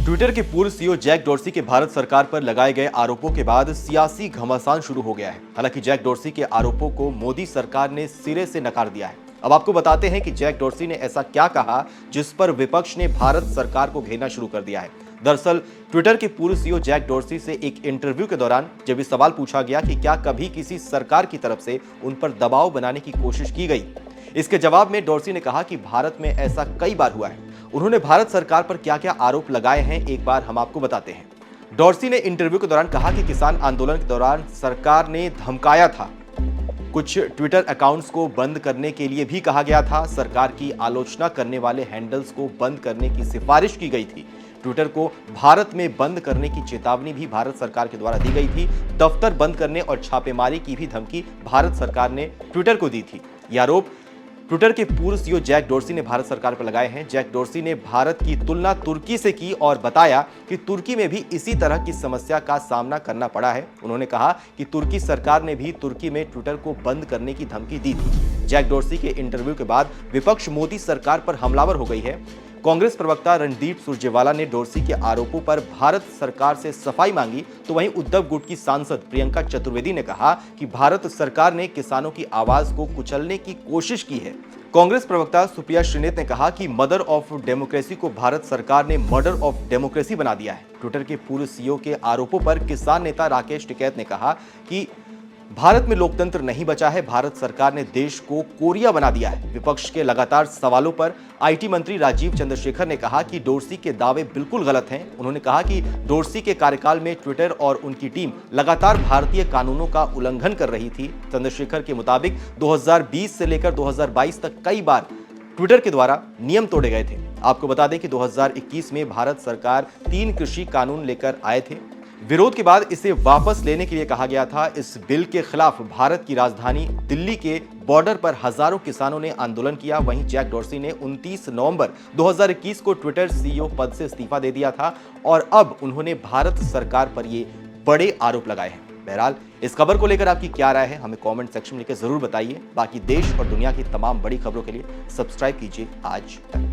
Twitter के पूर्व CEO Jack Dorsey के भारत सरकार पर लगाए गए आरोपों के बाद सियासी घमासान शुरू हो गया है। हालांकि जैक डॉर्सी के आरोपों को मोदी सरकार ने सिरे से नकार दिया है। अब आपको बताते हैं कि जैक डॉर्सी ने ऐसा क्या कहा जिस पर विपक्ष ने भारत सरकार को घेरना शुरू कर दिया है। दरअसल ट्विटर के पूर्व सीईओ जैक डॉर्सी से एक इंटरव्यू के दौरान जब ये सवाल पूछा गया कि क्या कभी किसी सरकार की तरफ से उन पर दबाव बनाने की कोशिश की गई, इसके जवाब में डॉर्सी ने कहा कि भारत में ऐसा कई बार हुआ है। उन्होंने भारत सरकार पर क्या क्या आरोप लगाए हैं, एक बार हम आपको बताते हैं। डॉर्सी ने इंटरव्यू के दौरान कहा कि किसान आंदोलन के दौरान सरकार ने धमकाया था, कुछ ट्विटर अकाउंट्स को बंद करने के लिए भी कहा गया था, सरकार की आलोचना करने वाले हैंडल्स को बंद करने की सिफारिश की गई थी, ट्विटर को भारत में बंद करने की चेतावनी भी भारत सरकार के द्वारा दी गई थी, दफ्तर बंद करने और छापेमारी की भी धमकी भारत सरकार ने ट्विटर को दी थी। ये आरोप ट्विटर के पूर्व सीईओ जैक डॉर्सी ने भारत सरकार पर लगाए हैं। जैक डॉर्सी ने भारत की तुलना तुर्की से की और बताया कि तुर्की में भी इसी तरह की समस्या का सामना करना पड़ा है। उन्होंने कहा कि तुर्की सरकार ने भी तुर्की में ट्विटर को बंद करने की धमकी दी थी। जैक डॉर्सी के इंटरव्यू के बाद विपक्ष मोदी सरकार पर हमलावर हो गई है। कांग्रेस प्रवक्ता रणदीप सुरजेवाला ने डॉर्सी के आरोपों पर भारत सरकार से सफाई मांगी, तो वहीं उद्धव गुट की सांसद प्रियंका चतुर्वेदी ने कहा कि भारत सरकार ने किसानों की आवाज को कुचलने की कोशिश की है। कांग्रेस प्रवक्ता सुप्रिया श्रीनेत ने कहा कि मदर ऑफ डेमोक्रेसी को भारत सरकार ने मर्डर ऑफ डेमोक्रेसी बना दिया है। ट्विटर के पूर्व सीईओ के आरोपों पर किसान नेता राकेश टिकैत ने कहा कि भारत में लोकतंत्र नहीं बचा है, भारत सरकार ने देश को कोरिया बना दिया है। विपक्ष के लगातार सवालों पर आईटी मंत्री राजीव चंद्रशेखर ने कहा कि डॉर्सी के दावे बिल्कुल गलत हैं। उन्होंने कहा कि डॉर्सी के कार्यकाल में ट्विटर और उनकी टीम लगातार भारतीय कानूनों का उल्लंघन कर रही थी। चंद्रशेखर के मुताबिक 2020 से लेकर 2022 तक कई बार ट्विटर के द्वारा नियम तोड़े गए थे। आपको बता दें कि 2021 में भारत सरकार 3 कृषि कानून लेकर आए थे। विरोध के बाद इसे वापस लेने के लिए कहा गया था। इस बिल के खिलाफ भारत की राजधानी दिल्ली के बॉर्डर पर हजारों किसानों ने आंदोलन किया। वहीं जैक डॉर्सी ने 29 नवंबर 2021 को ट्विटर सीईओ पद से इस्तीफा दे दिया था और अब उन्होंने भारत सरकार पर ये बड़े आरोप लगाए हैं। बहरहाल इस खबर को लेकर आपकी क्या राय है, हमें कमेंट सेक्शन में लिखकर जरूर बताइए। बाकी देश और दुनिया की तमाम बड़ी खबरों के लिए सब्सक्राइब कीजिए आज तक।